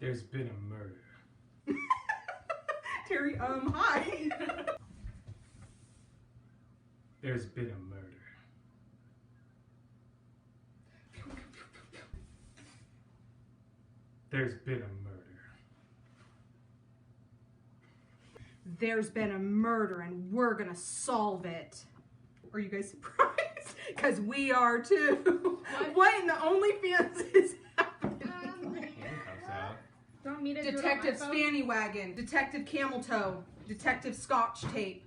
There's been a murder. Terry, hi. There's been a murder. There's been a murder. There's been a murder and we're gonna solve it. Are you guys surprised? Because we are too. What in the OnlyFans is happening? Handcuffs out. Do you want me to Detective do it on my phone? Spanny Wagon, Detective Camel Toe, Detective Scotch Tape.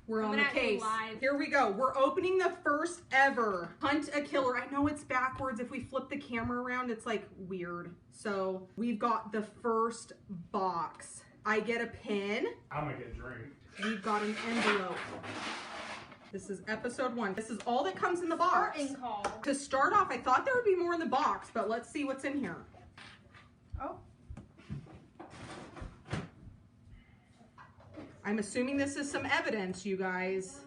We're on the Coming at you case. live. Here we go. We're opening the first ever Hunt a Killer. I know it's backwards. If we flip the camera around, it's like weird. So we've got the first box. I get a pin. I'm gonna get a drink. We've got an envelope. This is episode 1. This is all that comes in the box. Curtain call. To start off, I thought there would be more in the box, but let's see what's in here. Oh. I'm assuming this is some evidence, you guys.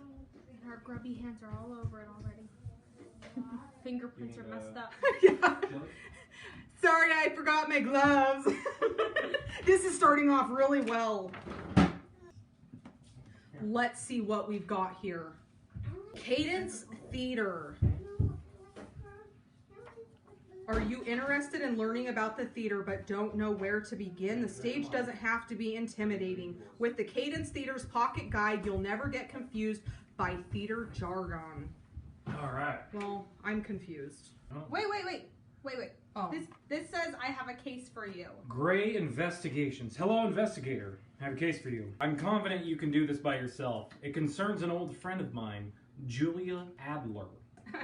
Our grubby hands are all over it already. Fingerprints You are need, messed up. Yeah. Sorry, I forgot my gloves. This is starting off really well. Let's see what we've got here. Cadence Theater. Are you interested in learning about the theater but don't know where to begin? The stage doesn't have to be intimidating. With the Cadence Theater's pocket guide, you'll never get confused by theater jargon. Alright. Well, I'm confused. Wait. Oh. This says I have a case for you. Gray Investigations. Hello, investigator. I have a case for you. I'm confident you can do this by yourself. It concerns an old friend of mine, Julia Adler.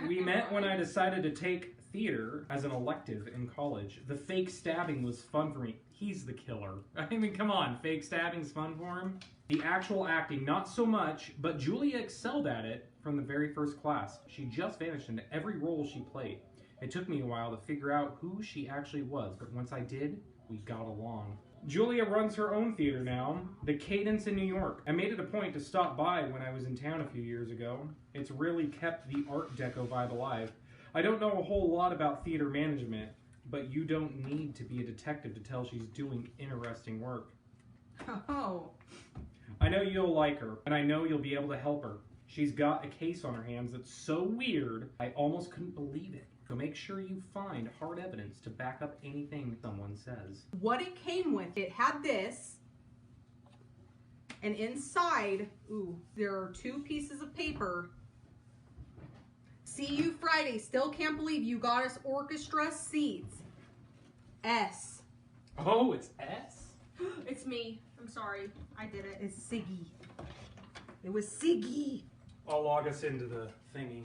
We met when I decided to take theater as an elective in college. The fake stabbing was fun for me. He's the killer. I mean, come on, fake stabbing's fun for him? The actual acting, not so much, but Julia excelled at it from the very first class. She just vanished into every role she played. It took me a while to figure out who she actually was, but once I did, we got along. Julia runs her own theater now, the Cadence in New York. I made it a point to stop by when I was in town a few years ago. It's really kept the Art Deco vibe alive. I don't know a whole lot about theater management, but you don't need to be a detective to tell she's doing interesting work. Oh. I know you'll like her, and I know you'll be able to help her. She's got a case on her hands that's so weird, I almost couldn't believe it. So make sure you find hard evidence to back up anything someone says. What it came with, it had this, and inside, ooh, there are 2 pieces of paper. See you Friday. Still can't believe you got us orchestra seats. S. Oh, it's S? It's me. I'm sorry. I did it. It's Siggy. It was Siggy. I'll log us into the thingy.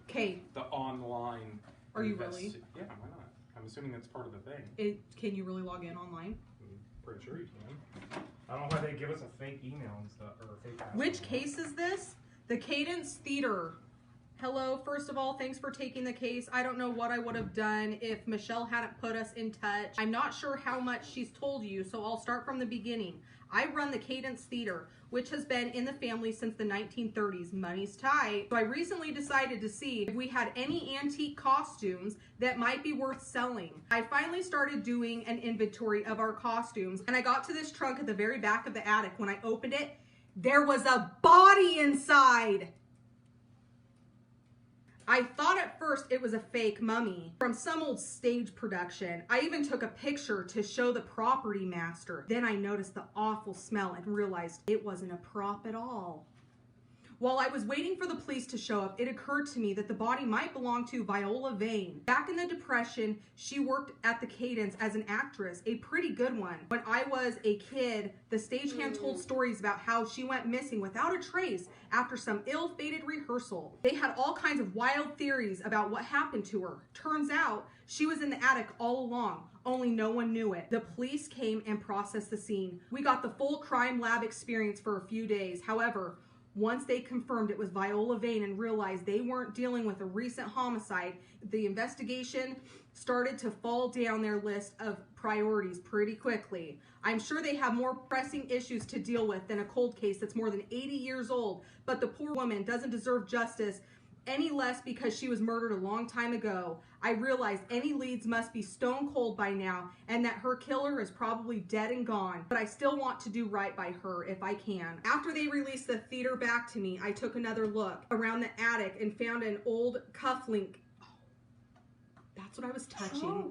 Okay, The online. Are you really? Yeah, why not? I'm assuming that's part of the thing. can you really log in online? I'm pretty sure you can. I don't know why they give us a fake email and stuff, or a fake password. Which case is this? The Cadence Theater. Hello, first of all, thanks for taking the case. I don't know what I would have done if Michelle hadn't put us in touch. I'm not sure how much she's told you, so I'll start from the beginning. I run the Cadence Theater, which has been in the family since the 1930s. Money's tight. So I recently decided to see if we had any antique costumes that might be worth selling. I finally started doing an inventory of our costumes, and I got to this trunk at the very back of the attic. When I opened it, there was a body inside. I thought at first it was a fake mummy from some old stage production. I even took a picture to show the property master. Then I noticed the awful smell and realized it wasn't a prop at all. While I was waiting for the police to show up, it occurred to me that the body might belong to Viola Vane. Back in the Depression, she worked at the Cadence as an actress, a pretty good one. When I was a kid, the stagehand told stories about how she went missing without a trace after some ill-fated rehearsal. They had all kinds of wild theories about what happened to her. Turns out, she was in the attic all along, only no one knew it. The police came and processed the scene. We got the full crime lab experience for a few days. However, once they confirmed it was Viola Vane and realized they weren't dealing with a recent homicide, the investigation started to fall down their list of priorities pretty quickly. I'm sure they have more pressing issues to deal with than a cold case that's more than 80 years old, but the poor woman doesn't deserve justice any less because she was murdered a long time ago. I realize any leads must be stone cold by now and that her killer is probably dead and gone, but I still want to do right by her if I can. After they released the theater back to me, I took another look around the attic and found an old cufflink. Oh, that's what I was touching. Oh.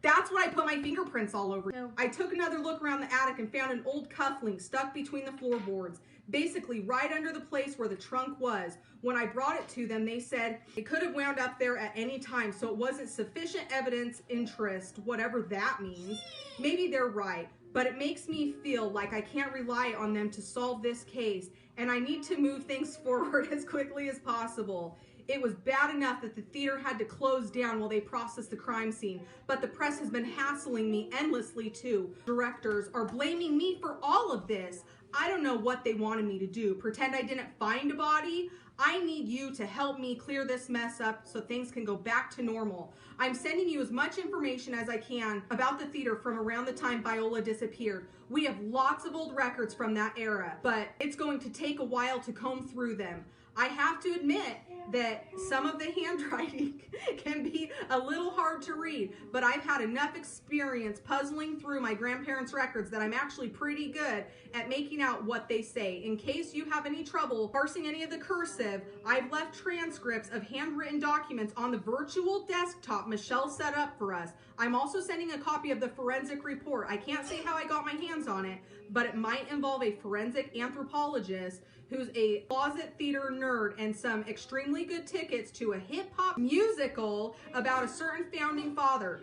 That's what I put my fingerprints all over. No. I took another look around the attic and found an old cufflink stuck between the floorboards, basically right under the place where the trunk was. When I brought it to them, they said it could have wound up there at any time, so it wasn't sufficient evidence interest, whatever that means. Maybe they're right, but it makes me feel like I can't rely on them to solve this case, and I need to move things forward as quickly as possible. It was bad enough that the theater had to close down while they processed the crime scene, but the press has been hassling me endlessly too. Directors are blaming me for all of this. I don't know what they wanted me to do. Pretend I didn't find a body? I need you to help me clear this mess up so things can go back to normal. I'm sending you as much information as I can about the theater from around the time Viola disappeared. We have lots of old records from that era, but it's going to take a while to comb through them. I have to admit that some of the handwriting can be a little hard to read, but I've had enough experience puzzling through my grandparents' records that I'm actually pretty good at making out what they say. In case you have any trouble parsing any of the cursive, I've left transcripts of handwritten documents on the virtual desktop Michelle set up for us. I'm also sending a copy of the forensic report. I can't say how I got my hands on it, but it might involve a forensic anthropologist who's a closet theater nerd and some extremely good tickets to a hip-hop musical about a certain founding father.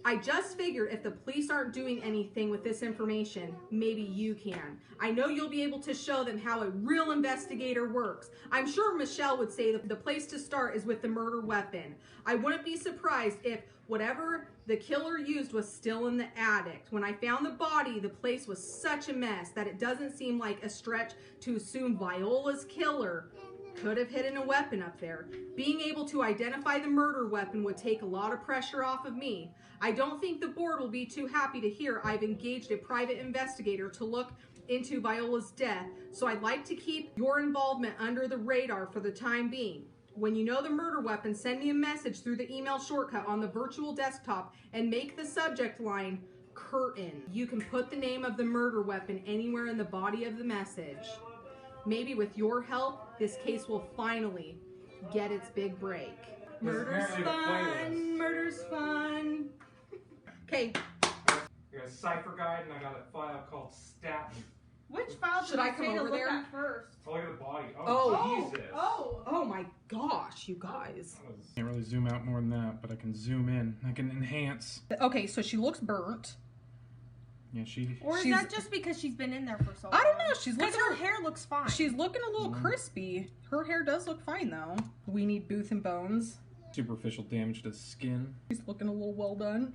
I just figured if the police aren't doing anything with this information, maybe you can. I know you'll be able to show them how a real investigator works. I'm sure Michelle would say that the place to start is with the murder weapon. I wouldn't be surprised if whatever the killer used was still in the attic. When I found the body, the place was such a mess that it doesn't seem like a stretch to assume Viola's killer could have hidden a weapon up there. Being able to identify the murder weapon would take a lot of pressure off of me. I don't think the board will be too happy to hear I've engaged a private investigator to look into Viola's death, so I'd like to keep your involvement under the radar for the time being. When you know the murder weapon, send me a message through the email shortcut on the virtual desktop and make the subject line curtain. You can put the name of the murder weapon anywhere in the body of the message. Maybe with your help, this case will finally get its big break. Murder's fun, murder's fun. Okay. I got a cipher guide and I got a file called Statin. Which file Should should I I come say to over look there? at first? Oh, look at the body. Oh, Jesus. Oh my gosh, you guys. Can't really zoom out more than that, but I can zoom in. I can enhance. Okay, so she looks burnt. Yeah, she. Or is She's- that just because she's been in there for so long? I don't know. She's Because looking. her hair looks fine. She's looking a little crispy. Her hair does look fine though. We need Booth and Bones. Superficial damage to the skin. She's looking a little well done.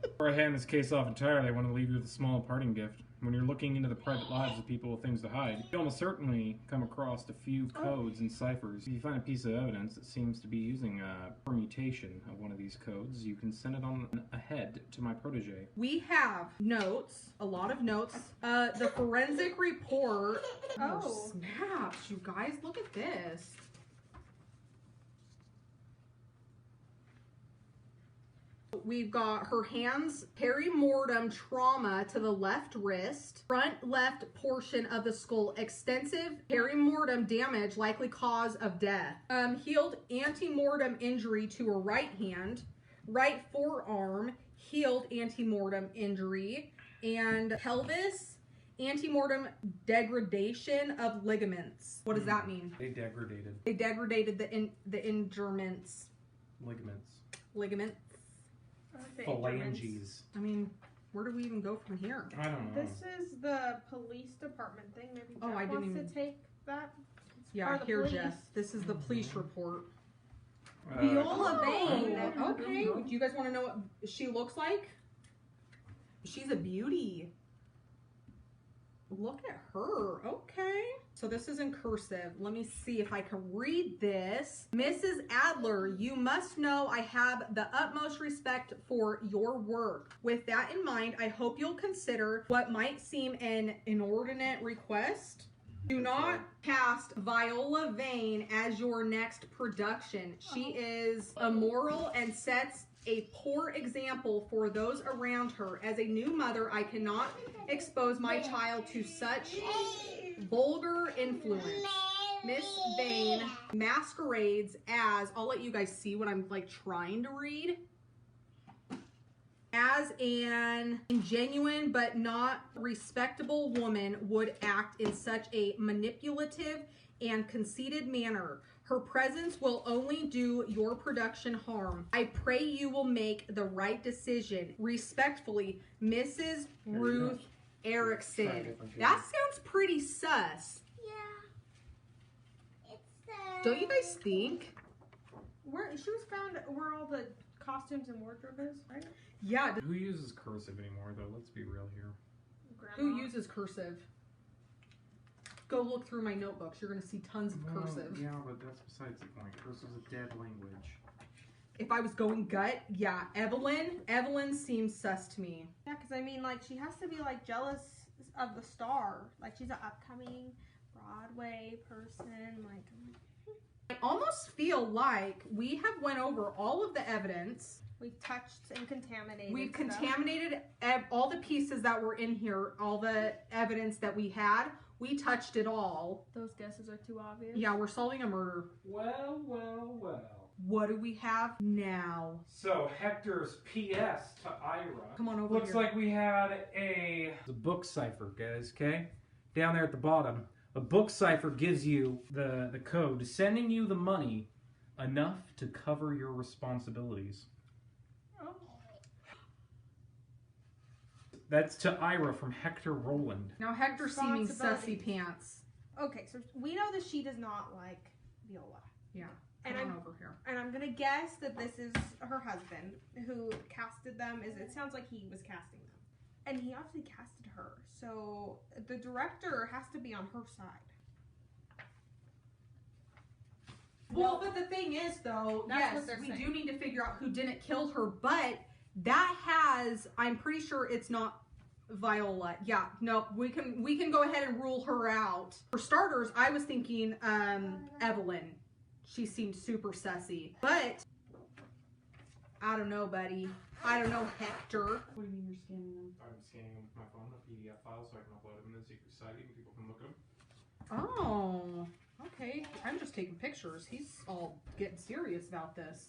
Before I hand this case off entirely, I want to leave you with a small parting gift. When you're looking into the private lives of people with things to hide, you almost certainly come across a few codes and ciphers. If you find a piece of evidence that seems to be using a permutation of one of these codes, you can send it on ahead to my protege. We have notes, a lot of notes. The forensic report. Oh. Snaps, you guys, look at this. We've got her hands, peri-mortem trauma to the left wrist, front left portion of the skull, extensive peri-mortem damage, likely cause of death. Healed ante-mortem injury to her right hand, right forearm, healed ante-mortem injury, and pelvis, ante-mortem degradation of ligaments. What does that mean? They degraded. They degraded the injurements. Ligaments. Phalanges. I mean, where do we even go from here? I don't know. This is the police department thing. Maybe Oh, Jeff I didn't wants even- to take that. Yeah, Or the here, police. Jeff. This is the police report. Viola Oh, Vane. okay. Do you guys want to know what she looks like? She's a beauty. Look at her. Okay. So this is in cursive. Let me see if I can read this. Mrs. Adler, you must know I have the utmost respect for your work. With that in mind, I hope you'll consider what might seem an inordinate request. Do not cast Viola Vane as your next production. She is immoral and sets a poor example for those around her. As a new mother, I cannot expose my child to such vulgar influence. Miss Vane masquerades as, I'll let you guys see what I'm like trying to read, as an genuine but not respectable woman would act in such a manipulative and conceited manner. Her presence will only do your production harm. I pray you will make the right decision. Respectfully, Mrs. Ruth Erickson. That sounds pretty sus. Yeah. It's Don't you guys think? Where she was found where all the costumes and wardrobe is, right? Yeah. Who uses cursive anymore, though? Let's be real here. Who uses cursive? Go look through my notebooks. You're going to see tons of cursive. Yeah, but that's besides the point. Cursive's a dead language. If I was going gut, yeah, Evelyn seems sus to me. Yeah, because I mean, like, she has to be, like, jealous of the star. Like, she's an upcoming Broadway person. Like, I almost feel like we have went over all of the evidence. we've touched and contaminated. We've stuff. contaminated all the pieces that were in here, all the evidence that we had. We touched it all. Those guesses are too obvious. Yeah, we're solving a murder. Well. What do we have now? So, Hector's P.S. to Ira. Come on over Looks here. like we had the book cipher, guys, okay? Down there at the bottom. A book cipher gives you the code, sending you the money enough to cover your responsibilities. Oh. That's to Ira from Hector Roland. Now Hector's seeming sussy Responsibilities. pants. Okay, so we know that she does not like Viola. Yeah. And Come on I'm over here. and I'm gonna guess that this is her husband who casted them. It sounds like he was casting them, and he obviously casted her. So the director has to be on her side. Well, but the thing is, though, That's yes, what they're we saying. do need to figure out who didn't kill her, but that has, I'm pretty sure it's not Viola. Yeah, no, we can go ahead and rule her out. For starters, I was thinking Evelyn. She seemed super sussy, but I don't know, buddy. I don't know, Hector. What do you mean you're scanning them? I'm scanning them with my phone, a PDF file, so I can upload them in the secret society and people can look at them. Oh, okay. I'm just taking pictures. He's all getting serious about this.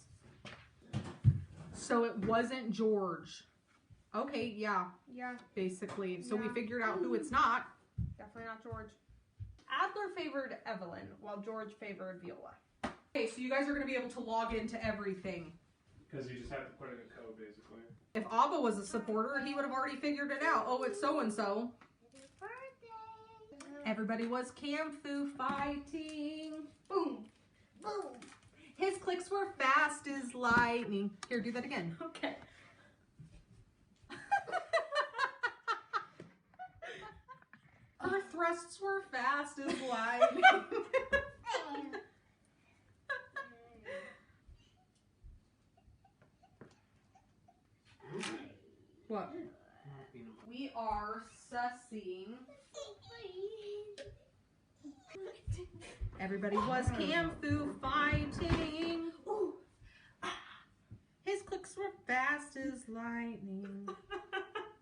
So it wasn't George. Okay, yeah, Yeah, basically. So we Yeah. figured out who it's not. definitely not George. Adler favored Evelyn, while George favored Viola. Okay, so you guys are going to be able to log into everything. Because you just have to put in a code, basically. If Abba was a supporter, he would have already figured it out. Oh, it's so-and-so. Everybody was Camfu fighting. Boom. Boom. His clicks were fast as lightning. Here, do that again. Okay. Her thrusts were fast as lightning. What? We are sussing. Everybody was Camfu fighting. Ooh. His clicks were fast as lightning.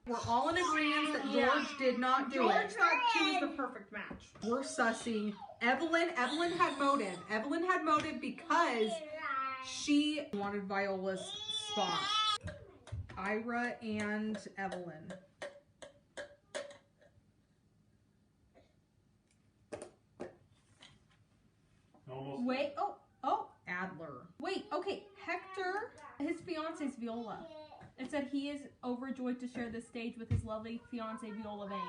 We're all in agreement that George did not do George it. thought she was the perfect match. We're sussing. Evelyn had motive. Evelyn had motive because she wanted Viola's spot. Ira and Evelyn. Almost. Wait, oh, Adler. wait, okay. Hector, his fiance's Viola. It said he is overjoyed to share this stage with his lovely fiance Viola Vane.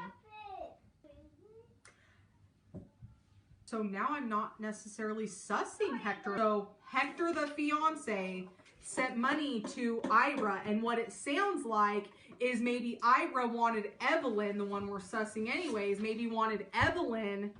So now I'm not necessarily sussing Hector. So Hector, the fiance, sent money to Ira, and what it sounds like is maybe Ira wanted Evelyn, the one we're sussing anyways, maybe wanted Evelyn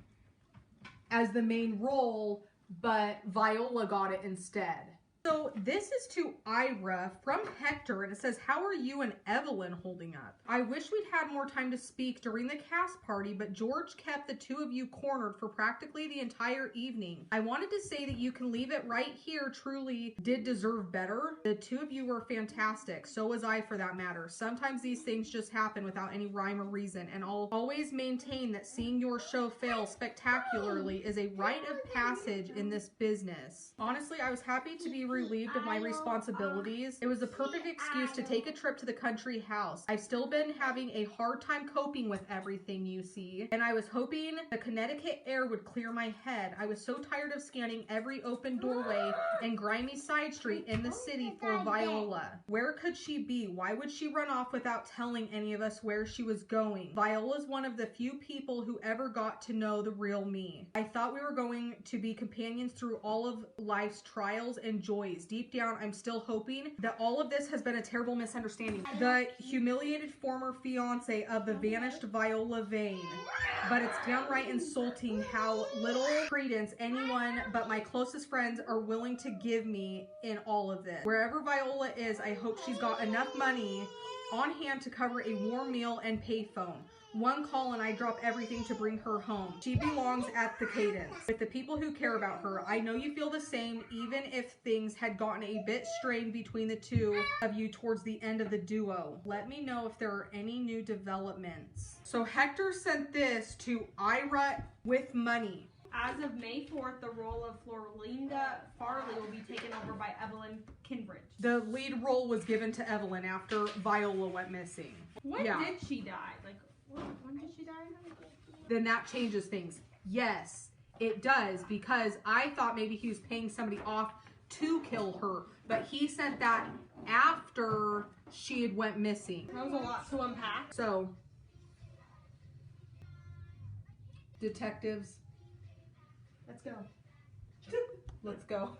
as the main role, but Viola got it instead. So this is to Ira from Hector, and it says, how are you and Evelyn holding up? I wish we'd had more time to speak during the cast party, but George kept the two of you cornered for practically the entire evening. I wanted to say that you can leave it right here. Truly did deserve better. The two of you were fantastic. So was I, for that matter. Sometimes these things just happen without any rhyme or reason, and I'll always maintain that seeing your show fail spectacularly is a rite of passage in this business. Honestly, I was happy to be relieved of my responsibilities. It was the perfect excuse to take a trip to the country house. I've still been having a hard time coping with everything, you see, and I was hoping the Connecticut air would clear my head. I was so tired of scanning every open doorway and grimy side street in the city for Viola. Where could she be? Why would she run off without telling any of us where she was going? Viola's one of the few people who ever got to know the real me. I thought we were going to be companions through all of life's trials and joys. Deep down, I'm still hoping that all of this has been a terrible misunderstanding. The humiliated former fiance of the vanished Viola Vane. But it's downright insulting how little credence anyone but my closest friends are willing to give me in all of this. Wherever Viola is, I hope she's got enough money on hand to cover a warm meal and payphone. One call and I drop everything to bring her home. She belongs at the Cadence with the people who care about her. I know you feel the same, even if things had gotten a bit strained between the two of you towards the end of the duo. Let me know if there are any new developments. So Hector sent this to Ira with money. As of May 4th, the role of Florinda Farley will be taken over by Evelyn Kinbridge. The lead role was given to Evelyn after Viola went missing. When Yeah. did she die? Like, when did she die? Then that changes things. Yes, it does, because I thought maybe he was paying somebody off to kill her, but he sent that after she had went missing. That was a lot to unpack. So, detectives, Let's go. let's go.